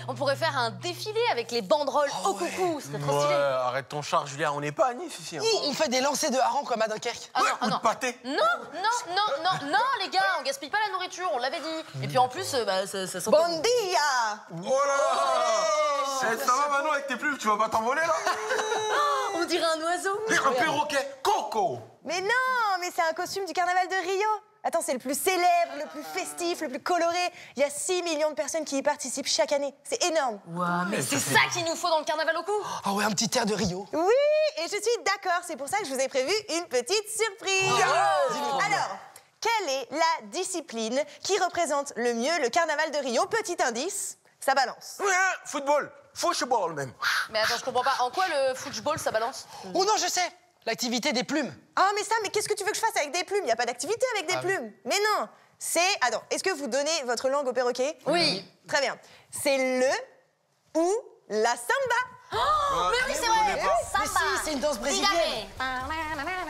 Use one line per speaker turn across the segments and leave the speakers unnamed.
on pourrait faire un défilé avec les banderoles au coucou, ce serait trop stylé.
Arrête ton char, Julien, on n'est pas à Nice ici. Hein.
Ou on fait des lancers de harengs comme à Dunkerque.
Ou de pâté.
Non, les gars, on gaspille pas la nourriture, on l'avait dit. Et puis en plus, ça sent...
Bon dia.
Oh là là. Ça va Manon avec tes plumes, tu vas pas t'envoler là?
On dirait un oiseau.
Un perroquet, Coco.
Mais non, mais c'est un costume du carnaval de Rio. Attends, c'est le plus célèbre, le plus festif, le plus coloré. Il y a 6 millions de personnes qui y participent chaque année. C'est énorme.
Ouah, mais c'est ça qu'il nous faut dans le carnaval au cou.
Ah ouais, un petit air de Rio.
Oui, et je suis d'accord. C'est pour ça que je vous ai prévu une petite surprise. Alors, quelle est la discipline qui représente le mieux le carnaval de Rio? Petit indice, ça balance.
Football, football même.
Mais attends, je comprends pas. En quoi le football, ça balance?
Oh non, je sais. L'activité des plumes.
Ah, mais qu'est-ce que tu veux que je fasse avec des plumes? Il n'y a pas d'activité avec des plumes. Mais non, c'est... Attends, est-ce que vous donnez votre langue au perroquet?
Oui.
Très bien. C'est le ou la samba.
Mais oui, c'est vrai.
Mais si, c'est une danse brésilienne.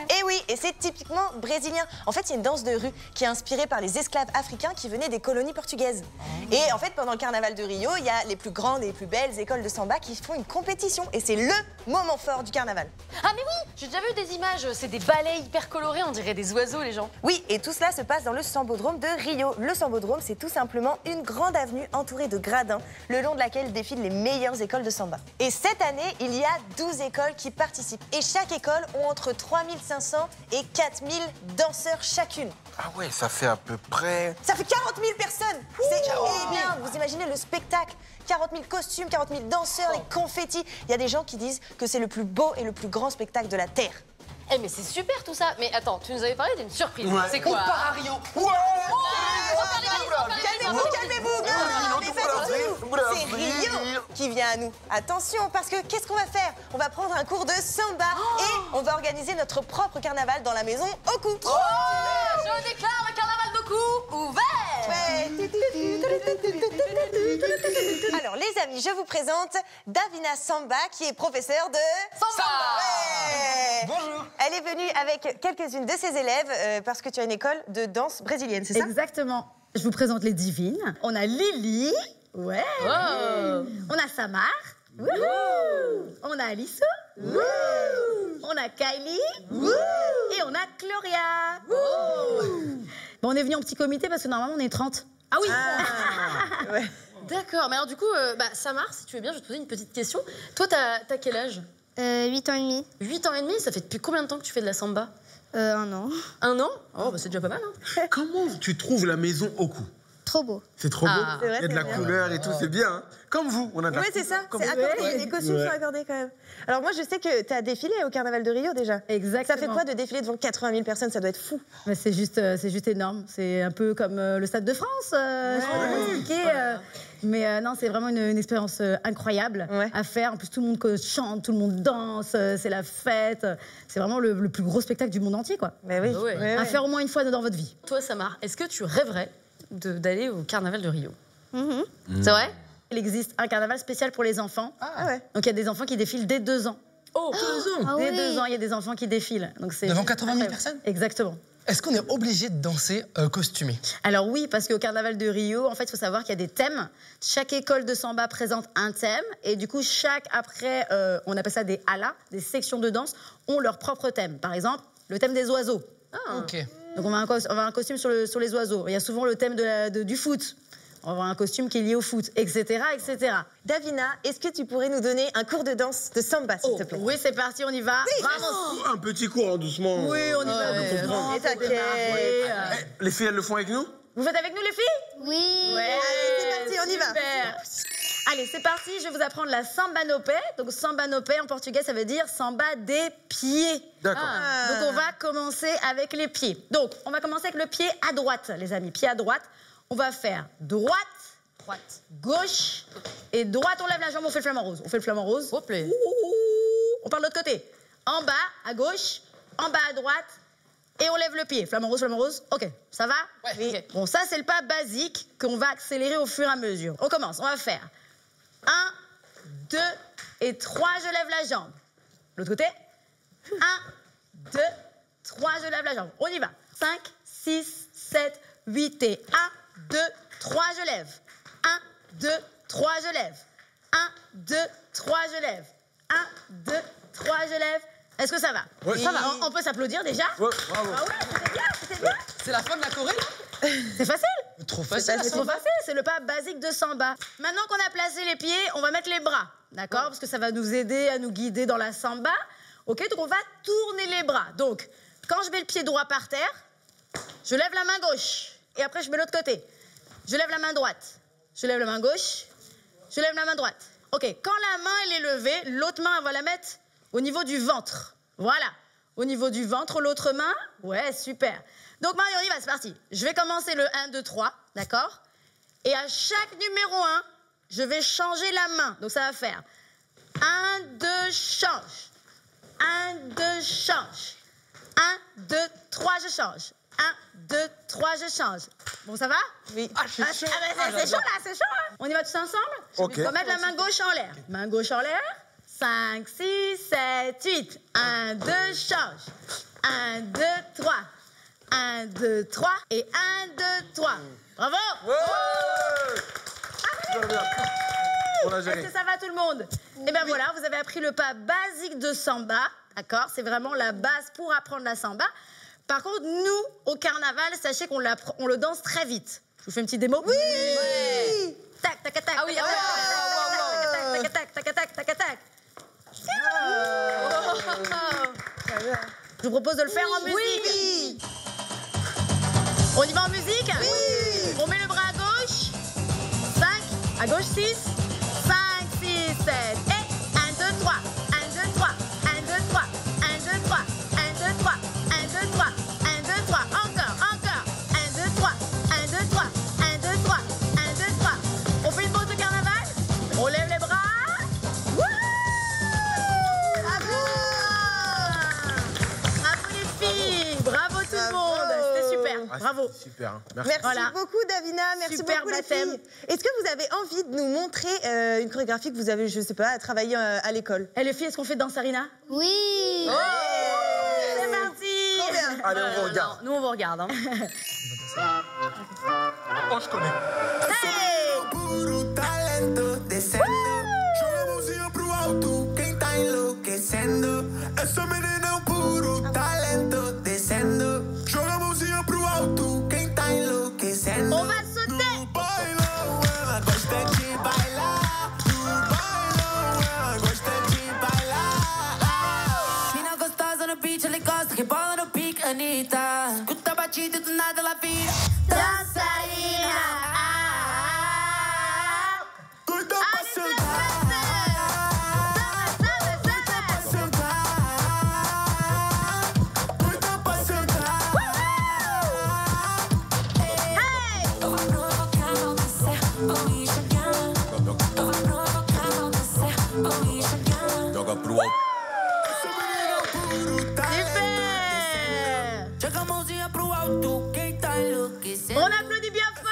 Et oui, et c'est typiquement brésilien. En fait, c'est une danse de rue qui est inspirée par les esclaves africains qui venaient des colonies portugaises. Et en fait, pendant le carnaval de Rio, il y a les plus grandes et les plus belles écoles de samba qui font une compétition. Et c'est le moment fort du carnaval.
Ah mais oui, j'ai déjà vu des images, c'est des ballets hyper colorés, on dirait des oiseaux les gens.
Oui, et tout cela se passe dans le Sambodrome de Rio. Le Sambodrome, c'est tout simplement une grande avenue entourée de gradins, le long de laquelle défilent les meilleures écoles de samba. Et cette année, il y a 12 écoles qui participent. Et chaque école ont entre 3500 et 4000 danseurs chacune.
Ah ouais, ça fait à peu près...
Ça fait 40 000 personnes. C'est énorme. Vous imaginez le spectacle? 40 000 costumes, 40 000 danseurs, les confettis. Il y a des gens qui disent que c'est le plus beau et le plus grand spectacle de la Terre.
Eh mais c'est super tout ça. Mais attends, tu nous avais parlé d'une surprise.
Ouais.
C'est
On
quoi?
part à Rio.
Calmez-vous. Non, mais pas du tout. C'est Rio qui vient à nous. Attention, parce que qu'est-ce qu'on va faire? On va prendre un cours de samba et on va organiser notre propre carnaval dans la maison au cou.
Je déclare le carnaval de cou ouvert.
Alors les amis, je vous présente Davina Samba qui est professeure de
Samba.
Ouais.
Bonjour.
Elle est venue avec quelques-unes de ses élèves parce que tu as une école de danse brésilienne, c'est ça?
Exactement. Je vous présente les divines. On a Lily. Ouais.
Oh.
On a Samar. Wouhou. On a Alissou. Wouhou. On a Kylie. Wouhou. Et on a Gloria. Wouhou. Bon, on est venu en petit comité parce que normalement on est 30. Ah oui.
Ouais.
D'accord, mais alors du coup, Samar, si tu veux bien, je vais te poser une petite question. Toi, t'as quel âge?
8 ans et demi.
8 ans et demi, ça fait depuis combien de temps que tu fais de la samba?
1 an.
1 an? Oh, bah c'est déjà pas mal, hein.
Comment tu trouves la maison au cou?
Trop beau.
C'est trop
Ah.
beau.
C'est vrai,
Il y a de la
c'est bien.
couleur et tout, c'est bien. Hein. Comme vous, on a de la
Oui, c'est ça,
Comme
c'est
vous.
accordé, les costumes sont accordés quand même. Alors moi, je sais que tu as défilé au Carnaval de Rio déjà.
Exactement.
Ça fait quoi de défiler devant 80 000 personnes? Ça doit être fou.
Mais c'est juste énorme. C'est un peu comme le Stade de France. Je peux pas expliquer, mais non, c'est vraiment une expérience incroyable à faire. En plus, tout le monde chante, tout le monde danse, c'est la fête. C'est vraiment le plus gros spectacle du monde entier, quoi.
Mais oui.
Ouais.
Ouais,
À
ouais.
faire au moins une fois dans votre vie.
Toi, Samar, est-ce que tu rêverais d'aller au carnaval de Rio?
Mhm.
C'est vrai?
Il existe un carnaval spécial pour les enfants.
Ah ouais.
Donc il y a des enfants qui défilent dès 2 ans.
Oh,
Ah
Dès
oui.
2 ans, il y a des enfants qui défilent. Donc c'est
Devant
juste
80 000
incroyable.
personnes?
Exactement.
Est-ce qu'on est obligé de danser costumé?
Alors oui, parce qu'au Carnaval de Rio, en fait, il faut savoir qu'il y a des thèmes. Chaque école de samba présente un thème. Et du coup, après, on appelle ça des alas, des sections de danse, ont leur propre thème. Par exemple, le thème des oiseaux.
Ok.
Donc on va avoir un costume sur les oiseaux. Il y a souvent le thème du foot. On va avoir un costume qui est lié au foot, etc., etc.
Davina, est-ce que tu pourrais nous donner un cours de danse de samba, s'il te plaît?
Oui, c'est parti, on y va. Vraiment.
Un petit cours, hein, doucement.
Oui, on y va.
Ouais,
doucement,
et
pour
t'inquiète.
démarrer.
Les filles, elles le font avec nous?
Vous faites avec nous, les filles?
Oui.
Ouais,
Allez, c'est parti, on y va.
super. Allez, c'est parti, je vais vous apprendre la samba no pé. Donc samba no pé en portugais, ça veut dire samba des pieds.
D'accord.
Donc on va commencer avec les pieds. Donc on va commencer avec le pied à droite, les amis. Pied à droite. On va faire droite, gauche et droite. On lève la jambe, on fait le flamant rose. On fait le flamant rose.
Hop là.
On part de l'autre côté. En bas, à gauche, en bas à droite. Et on lève le pied. Flamant rose, flamant rose. OK, ça va?
Oui. Ok.
Bon, ça, c'est le pas basique qu'on va accélérer au fur et à mesure. On commence. On va faire 1, 2 et 3. Je lève la jambe. L'autre côté. 1, 2, 3. Je lève la jambe. On y va. 5, 6, 7, 8 et 1, 2, 3. Je lève. 1, 2, 3, je lève. 1, 2, 3, je lève. 1, 2, 3, je lève. Est-ce que ça va?
Ouais.
Ça va. On peut s'applaudir déjà?
Ouais, bravo.
Ah ouais, c'était bien, c'était bien.
C'est la fin de la choré, là?
C'est facile.
Trop facile.
C'est trop facile, c'est le pas basique de samba. Maintenant qu'on a placé les pieds, on va mettre les bras, d'accord? Parce que ça va nous aider à nous guider dans la samba. Ok, donc on va tourner les bras. Donc, quand je mets le pied droit par terre, je lève la main gauche. Et après, je mets l'autre côté. Je lève la main droite. Je lève la main gauche. Je lève la main droite. Ok, quand la main elle est levée, l'autre main, elle va la mettre au niveau du ventre. Voilà. Au niveau du ventre, l'autre main. Ouais, super. Donc, Marie, on y va, c'est parti. Je vais commencer le 1, 2, 3, d'accord? Et à chaque numéro 1, je vais changer la main. Donc, ça va faire 1, 2, change. 1, 2, change. 1, 2, 3, je change. 1, 2, 3, je change. Bon, ça va?
Oui.
Ah, je suis chaud.
C'est chaud, là, c'est chaud. Hein? On y va tous ensemble?
Ok.
On va mettre la main gauche en l'air. Main gauche en l'air. 5, 6, 7, 8. 1, 2, change. 1, 2, 3. 1, 2, 3. Et 1, 2, 3. Bravo!
Ouais. Super bien. On a
Est-ce
géré.
que ça va tout le monde? Et bien voilà, vous avez appris le pas basique de samba, d'accord? C'est vraiment la base pour apprendre la samba. Par contre, nous, au carnaval, sachez qu'on le danse très vite. Je vous fais une petite démo. Oui! Ouais. Tac, tac, tac, tac,
Ah oui,
tac, tac, tac, tac, tac, tac, tac, tac, tac. Je vous propose de le faire en musique.
Oui.
On y va en musique? Oui. On met le bras à gauche. 5, à gauche 6. 5, 6, 7. Et 1, 2, 3. 1, 2, 3. 1, 2, 3. 1, 2, 3. 1, 2, 3. 1, 2, 3. 1, 2, 3. Encore, encore. 1, 2, 3. 1, 2, 3. 1, 2, 3. 1, 2, 3. On fait une pause de carnaval? On lève les bras. Wouh! Bravo! Bravo les filles! Bravo tout le monde! C'était super.
Ah,
Bravo.
c'était super. Hein. Merci.
Merci
Voilà.
beaucoup, Davina. Merci
Super
beaucoup, les
baptême.
filles. Est-ce que vous avez envie de nous montrer une chorégraphie que vous avez, je sais pas, travaillé à l'école?
Et les filles, est-ce qu'on fait Dansarina?
Oui.
C'est parti!
Allez, on vous regarde.
Nous, on vous regarde. Hein.
Oh, je connais.
Hey!
Puro talento descendo. Joga a mãozinha pro alto, quem tá enlouquecendo. Essa menina é puro talento descendo. Joga a mãozinha pro alto, quem tá enlouquecendo.
On va sauter!
No bailão, ela gosta de bailar. No bailão, ela gosta de bailar. Mina gostosa no beat, ele gosta que bola no pique, Anitta. Escuta a batida e do nada ela vira
Dançarina!
doida pra sentar. Doida pra sentar.
Eu vou provocar, vou descer, vou ir chegando. Eu vou provocar, vou descer, vou ir chegando.
Joga pro alto.
Essa menina é puro talento.
Super!
Joga a mãozinha pro alto, quem tá enlouquecendo.
On applaudit bien fort!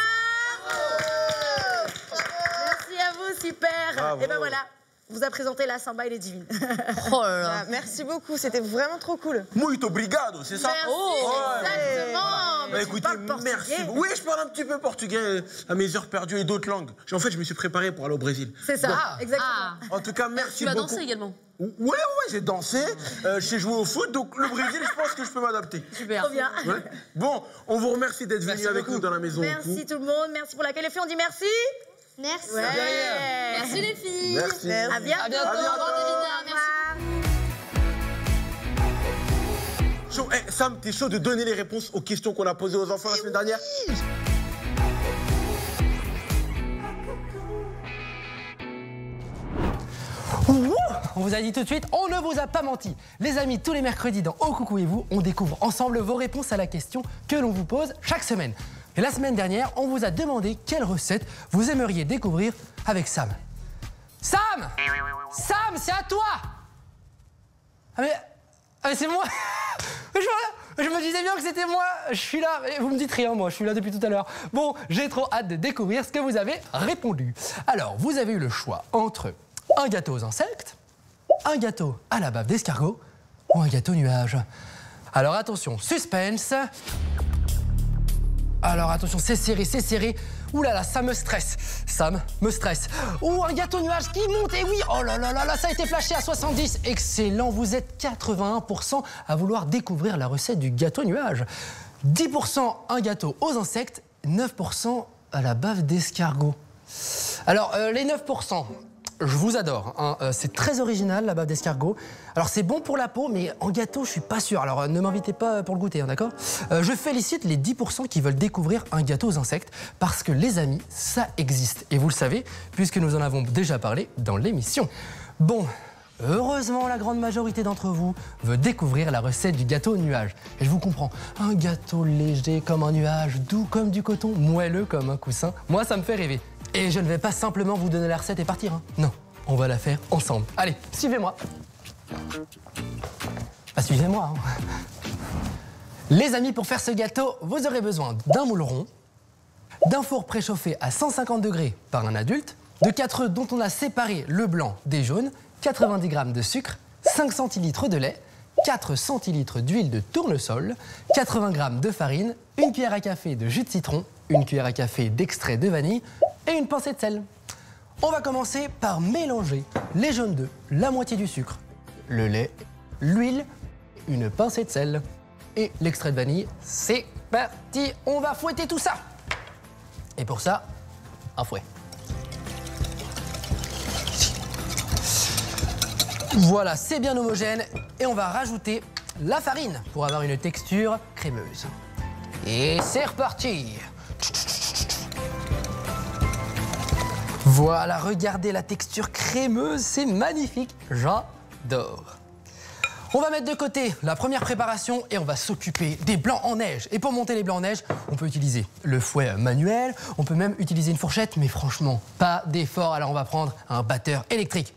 Merci à vous, super!
Bravo.
Et ben voilà, on vous a présenté la samba et les divines.
Oh là là.
Ah, merci beaucoup, c'était vraiment trop cool.
Muito obrigado, c'est ça?
Merci,
Ouais.
exactement!
Bah,
Mais tu
écoutez,
parles portugais.
merci. Oui, je parle un petit peu portugais à mes heures perdues et d'autres langues. En fait, je me suis préparé pour aller au Brésil.
C'est ça, exactement.
Ah.
En tout cas, merci
Tu vas
beaucoup.
danser également.
Ouais, j'ai dansé, j'ai joué au foot, donc le Brésil, je pense que je peux m'adapter.
Super.
Trop bien.
Ouais. Bon, on vous remercie d'être venus avec nous dans la maison.
Merci tout le monde, merci pour l'accueil. Les filles, on dit merci.
Merci.
Ouais.
Merci les filles.
Merci.
À bientôt.
À bientôt.
Au revoir, Davina. Merci.
Chaud. Eh, Sam, t'es chaud de donner les réponses aux questions qu'on a posées aux enfants la semaine dernière?
Ouh, on vous a dit tout de suite, on ne vous a pas menti. Les amis, tous les mercredis dans Oh Coucou et vous, on découvre ensemble vos réponses à la question que l'on vous pose chaque semaine. Et la semaine dernière, on vous a demandé quelle recette vous aimeriez découvrir avec Sam. Sam! Sam, c'est à toi! Ah mais c'est moi. Je me disais bien que c'était moi. Je suis là. Vous me dites rien, moi. Je suis là depuis tout à l'heure. Bon, j'ai trop hâte de découvrir ce que vous avez répondu. Alors, vous avez eu le choix entre un gâteau aux insectes, un gâteau à la bave d'escargot ou un gâteau nuage. Alors attention, suspense. Alors attention, c'est serré, c'est serré. Ouh là là, ça me stresse. Ça me stresse. Ouh, un gâteau nuage qui monte, et oui. Oh là là là là, ça a été flashé à 70. Excellent, vous êtes 81% à vouloir découvrir la recette du gâteau nuage. 10% un gâteau aux insectes, 9% à la bave d'escargot. Alors, les 9%, je vous adore. Hein. C'est très original, la bave d'escargot. Alors, c'est bon pour la peau, mais en gâteau, je suis pas sûr. Alors, ne m'invitez pas pour le goûter, hein, d'accord? Je félicite les 10% qui veulent découvrir un gâteau aux insectes, parce que, les amis, ça existe. Et vous le savez, puisque nous en avons déjà parlé dans l'émission. Bon, heureusement, la grande majorité d'entre vous veut découvrir la recette du gâteau nuage. Et je vous comprends, un gâteau léger comme un nuage, doux comme du coton, moelleux comme un coussin, moi, ça me fait rêver. Et je ne vais pas simplement vous donner la recette et partir. Hein. Non, on va la faire ensemble. Allez, suivez-moi. Bah, suivez-moi. Hein. Les amis, pour faire ce gâteau, vous aurez besoin d'un moule rond, d'un four préchauffé à 150 degrés par un adulte, de 4 œufs dont on a séparé le blanc des jaunes, 90 g de sucre, 5 centilitres de lait, 4 centilitres d'huile de tournesol, 80 g de farine, une cuillère à café de jus de citron, une cuillère à café d'extrait de vanille et une pincée de sel. On va commencer par mélanger les jaunes d'œufs, la moitié du sucre, le lait, l'huile, une pincée de sel et l'extrait de vanille. C'est parti, on va fouetter tout ça. Et pour ça, un fouet. Voilà, c'est bien homogène et on va rajouter la farine pour avoir une texture crémeuse. Et c'est reparti. Voilà, regardez la texture crémeuse, c'est magnifique, j'adore. On va mettre de côté la première préparation et on va s'occuper des blancs en neige. Et pour monter les blancs en neige, on peut utiliser le fouet manuel, on peut même utiliser une fourchette, mais franchement, pas d'effort. Alors on va prendre un batteur électrique.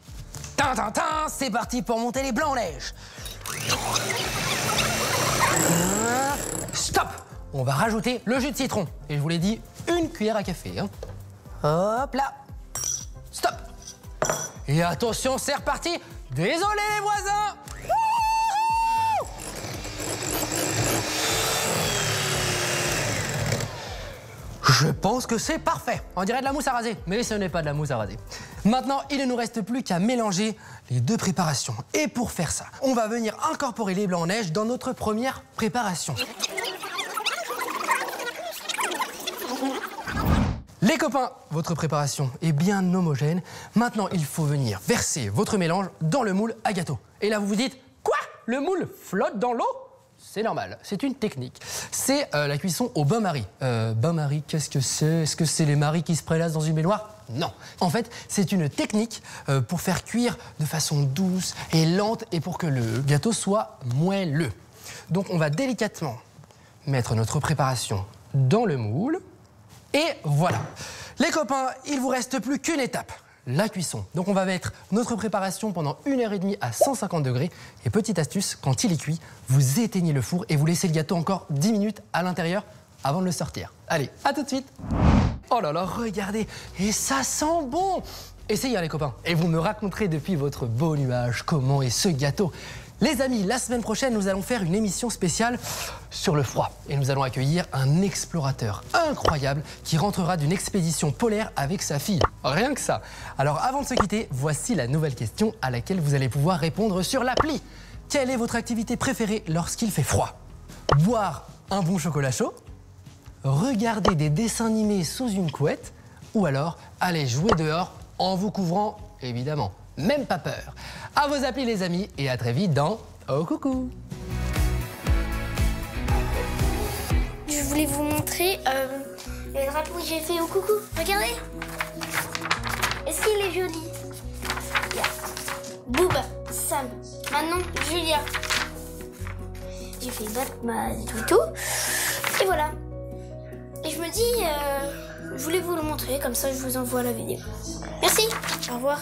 Tintintin, c'est parti pour monter les blancs en neige. Stop! On va rajouter le jus de citron. Et je vous l'ai dit, une cuillère à café. Hein. Hop là. Stop! Et attention, c'est reparti. Désolé les voisins. Je pense que c'est parfait. On dirait de la mousse à raser, mais ce n'est pas de la mousse à raser. Maintenant, il ne nous reste plus qu'à mélanger les deux préparations. Et pour faire ça, on va venir incorporer les blancs en neige dans notre première préparation. Les copains, votre préparation est bien homogène. Maintenant, il faut venir verser votre mélange dans le moule à gâteau. Et là, vous vous dites, quoi? Le moule flotte dans l'eau? C'est normal, c'est une technique. C'est la cuisson au bain-marie. Bain-marie, qu'est-ce que c'est? Est-ce que c'est les maris qui se prélassent dans une baignoire? Non. En fait, c'est une technique pour faire cuire de façon douce et lente et pour que le gâteau soit moelleux. Donc, on va délicatement mettre notre préparation dans le moule. Et voilà. Les copains, il vous reste plus qu'une étape. La cuisson. Donc on va mettre notre préparation pendant 1h30 à 150 degrés. Et petite astuce, quand il est cuit, vous éteignez le four et vous laissez le gâteau encore 10 minutes à l'intérieur avant de le sortir. Allez, à tout de suite. Oh là là, regardez, et ça sent bon. Essayez les copains. Et vous me raconterez depuis votre beau nuage comment est ce gâteau. Les amis, la semaine prochaine, nous allons faire une émission spéciale sur le froid. Et nous allons accueillir un explorateur incroyable qui rentrera d'une expédition polaire avec sa fille. Rien que ça. Alors avant de se quitter, voici la nouvelle question à laquelle vous allez pouvoir répondre sur l'appli. Quelle est votre activité préférée lorsqu'il fait froid? Boire un bon chocolat chaud? Regarder des dessins animés sous une couette? Ou alors aller jouer dehors en vous couvrant, évidemment. Même pas peur. À vos applis les amis et à très vite dans Oh Coucou.
Je voulais vous montrer le drapeau que j'ai fait au coucou. Regardez. Est-ce qu'il est joli? Boob, Sam, Manon, Julia. J'ai fait Batman et tout. Et voilà. Et je me dis, je voulais vous le montrer, comme ça je vous envoie la vidéo. Merci, au revoir.